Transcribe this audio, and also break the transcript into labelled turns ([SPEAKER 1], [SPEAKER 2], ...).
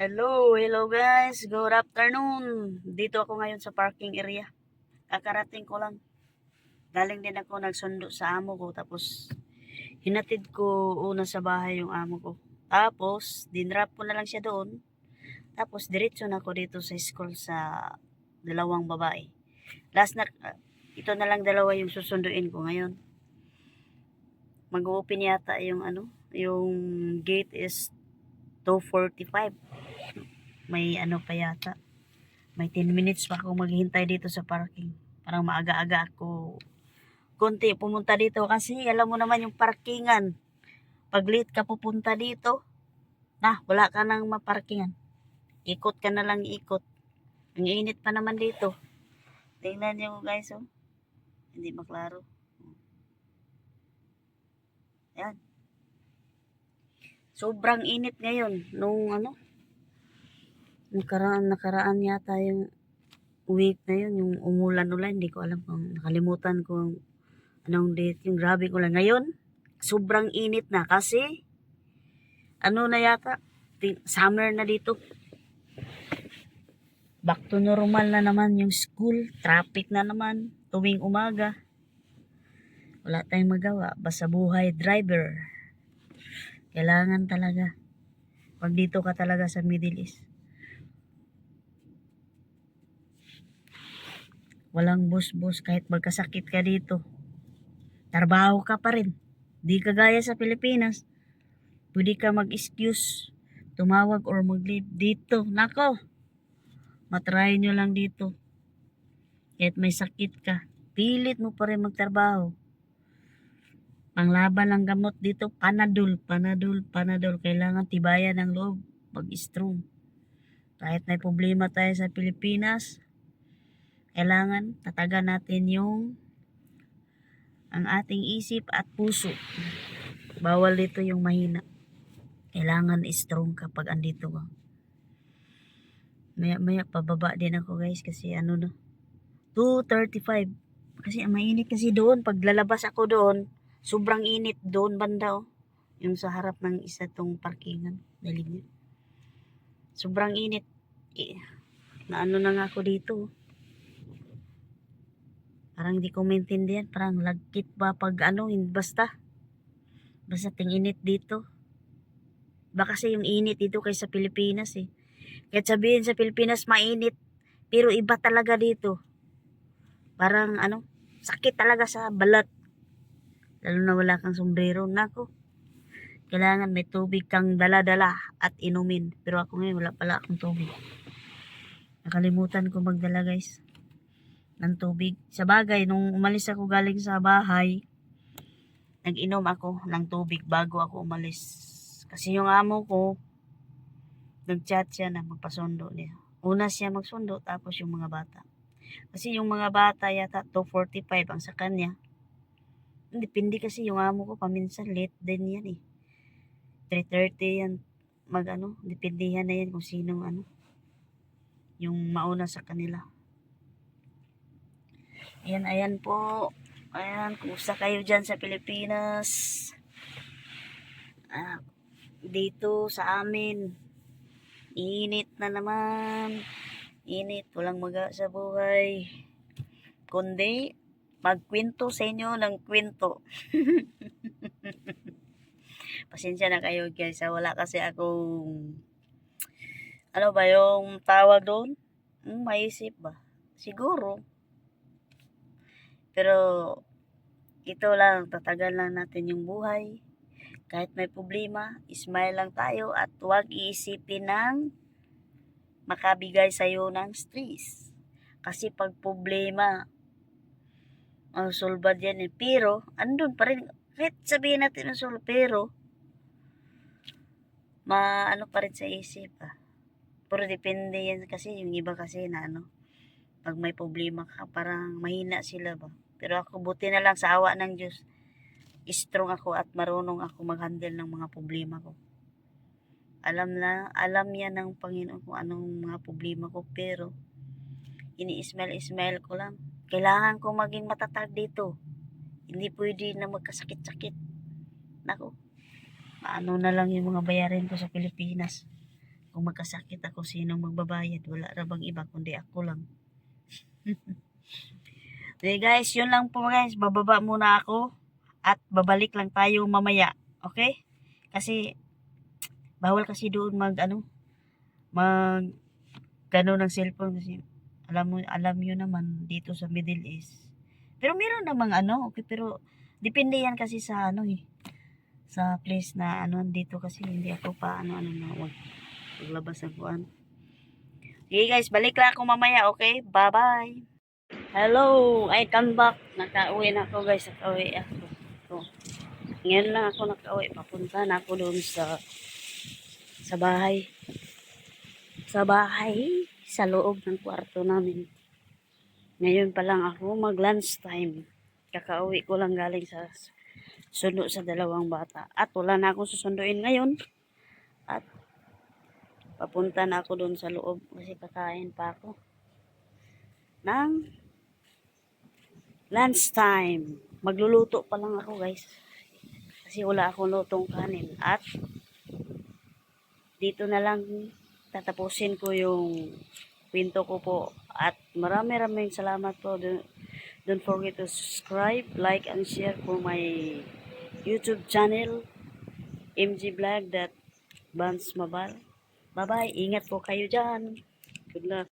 [SPEAKER 1] Hello guys. Good afternoon. Dito ako ngayon sa parking area. Kakarating ko lang. Galing din ako nagsundo sa amo ko. Tapos, hinatid ko una sa bahay yung amo ko. Tapos, dinrap ko na lang siya doon. Tapos, diretso na ako dito sa school sa dalawang babae. Last na, ito na lang dalawa yung susunduin ko ngayon. Mag-open yata yung yung gate is 2:45. May pa yata. May 10 minutes pa ako maghihintay dito sa parking. Parang maaga-aga ako konti pumunta dito kasi alam mo naman yung parkingan. Pag late ka pupunta dito, wala ka nang maparkingan. Ikot ka na lang ikot. Ang init pa naman dito. Tingnan niyo guys, oh. Hindi maklaro. Ayan. Sobrang init ngayon. Nung nakaraan yata yung week na yun, yung umulan-ulan. Hindi ko alam kung nakalimutan ko anong date yung grabe ko lang. Ngayon, sobrang init na kasi na yata, summer na dito. Back to normal na naman yung school. Traffic na naman tuwing umaga. Wala tayong magawa. Basta buhay driver. Kailangan talaga. Pag dito ka talaga sa Middle East. Walang bus-bus kahit magkasakit ka dito. Trabaho ka pa rin. Di kagaya sa Pilipinas. Pwede ka mag-excuse. Tumawag or mag-leave dito. Nako. Matry nyo lang dito. Kahit may sakit ka. Pilit mo pa rin magtrabaho. Panglaban ng gamot dito, Panadol. Kailangan tibayan ng loob. Pag-strong. Kahit may problema tayo sa Pilipinas, kailangan tatagan natin ang ating isip at puso. Bawal dito yung mahina. Kailangan strong kapag andito ka. Maya pababa din ako guys kasi 2:35. Kasi mainit kasi doon. Pag lalabas ako doon, sobrang init doon banda yung sa harap ng isa tong parkingan. Dalig niya. Sobrang init. Na na nga ako dito. Parang hindi ko maintindihan. Parang lagkit ba pag basta. Basta init dito. Baka kasi yung init dito kaysa Pilipinas eh. Kahit sabihin sa Pilipinas mainit. Pero iba talaga dito. Parang sakit talaga sa balat. Lalo na wala kang sombrero. Nako. Kailangan may tubig kang dala-dala at inumin. Pero ako ngayon wala pala akong tubig. Nakalimutan ko magdala guys ng tubig. Sa bagay, nung umalis ako galing sa bahay, nag-inom ako ng tubig bago ako umalis. Kasi yung amo ko, nag-chat siya na magpasundo niya. Una siya magsundo, tapos yung mga bata. Kasi yung mga bata yata 2:45 ang sa kanya. Depende kasi yung amo ko, paminsan late din yan eh. 3:30 yan dependihan na yan kung sinong yung mauna sa kanila. Ayan po. Ayan, kumusta kayo dyan sa Pilipinas? Dito sa amin, init na naman. Init, walang maga sa buhay. Kundi, magkwento sa inyo ng kwento. Pasensya na kayo guys, wala kasi akong, ba yung tawag doon? Maisip ba? Siguro. Pero, ito lang, tatagan lang natin yung buhay. Kahit may problema, smile lang tayo at huwag iisipin ng makabigay sa'yo ng stress. Kasi pag problema, solbad yan eh. Pero, andun pa rin, kahit sabihin natin ang solve, pero, pa rin sa isip Pero depende yan kasi, yung iba kasi na pag may problema ka, parang mahina sila ba. Pero ako, buti na lang sa awa ng Diyos, strong ako at marunong ako mag-handle ng mga problema ko. Alam niya ng Panginoon kung anong mga problema ko, pero ini-smile ko lang. Kailangan ko maging matatag dito. Hindi pwede na magkasakit-sakit. Nako, na lang yung mga bayarin ko sa Pilipinas. Kung magkasakit ako, sino magbabayad? Wala ra bang iba kundi ako lang. Okay guys, yun lang po guys. Bababa muna ako at babalik lang tayo mamaya. Okay? Kasi bawal kasi doon mag gano ng cellphone kasi alam niyo naman dito sa Middle East. Pero meron namang okay, pero depende yan kasi sa sa place na dito kasi hindi ako pa na maglabas ng kuan. Okay guys, balik lang ako mamaya, okay? Bye-bye. Hello, I come back. Nakauwi na ako guys, nakauwi ako. So, ngayon lang ako nakauwi, papunta na ako doon sa bahay. Sa bahay, sa loob ng kwarto namin. Ngayon pa lang ako mag-lunch time. Kakauwi ko lang galing sa sundo sa dalawang bata. At wala na akong susunduin ngayon. At papunta na ako doon sa loob kasi kakain pa ako ng lunch time. Magluluto pa lang ako guys. Kasi wala akong lutong kanin. At dito na lang tatapusin ko yung kwento ko po. At maraming salamat po. Don't forget to subscribe, like, and share for my YouTube channel, mgvlog.bansmabal. Bye-bye. Ingat po kayo dyan. Good luck.